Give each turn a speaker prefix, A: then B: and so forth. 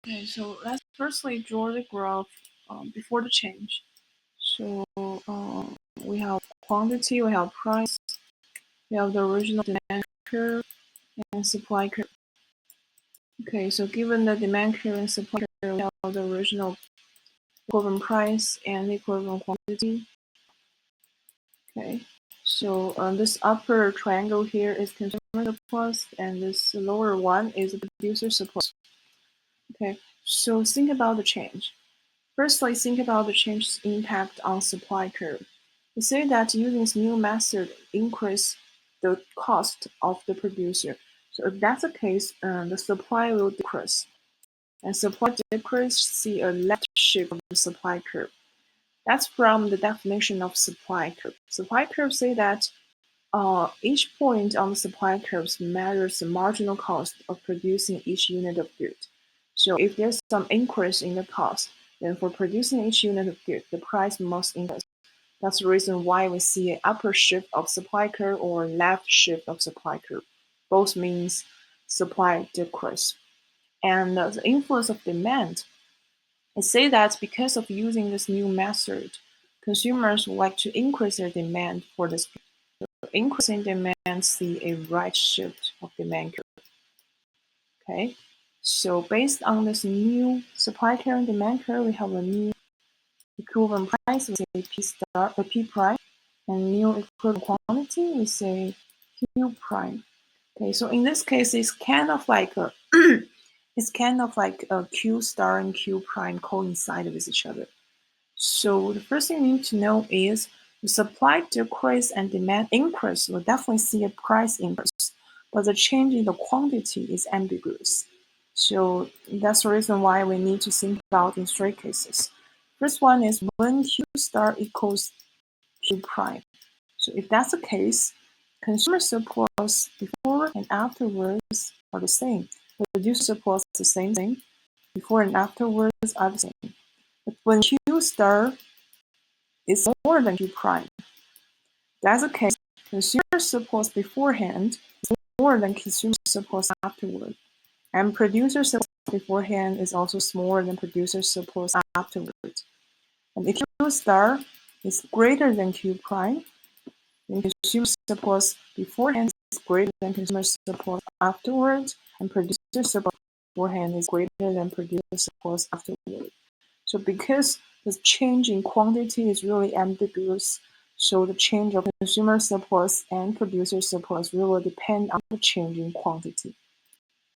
A: Okay, so let's firstly draw the graph before the change. So we have quantity, we have price, we have the original demand curve and supply curve. Okay, so given the demand curve and supply curve, we have the original equivalent price and equivalent quantity. Okay, so this upper triangle here is consumer surplus, and this lower one is the producer surplus. Okay, so think about the change. Firstly, think about the change's impact on supply curve. We say that using this new method increase the cost of the producer. So if that's the case, the supply will decrease. And supply decrease, see a left shift of the supply curve. That's from the definition of supply curve. Supply curve say that each point on the supply curves measures the marginal cost of producing each unit of good. So if there's some increase in the cost, then for producing each unit of good, the price must increase. That's the reason why we see an upper shift of supply curve or left shift of supply curve. Both means supply decrease. And the influence of demand. I say that because of using this new method, consumers would like to increase their demand for this. Increase in demand, see a right shift of demand curve. Okay, so based on this new supply curve and demand curve, we have a new equivalent price, we say P prime, and new equivalent quantity, we say Q prime. Okay, so in this case, it's kind of like a Q star and Q prime coincide with each other. So the first thing you need to know is the supply decrease and demand increase will definitely see a price increase, but the change in the quantity is ambiguous. So that's the reason why we need to think about in three cases. First one is when Q star equals Q prime. So if that's the case, consumer surplus before and afterwards are the same. Producer surplus is the same thing. Before and afterwards are the same. But when Q star is more than Q prime, that's the case. Consumer surplus beforehand is more than consumer surplus afterward. And producer surplus beforehand is also smaller than producer surplus afterwards. And if Q star is greater than Q prime, then consumer surplus beforehand is greater than consumer surplus afterwards, and producer surplus beforehand is greater than producer surplus afterwards. So because the change in quantity is really ambiguous, so the change of consumer surplus and producer surplus really depend on the change in quantity.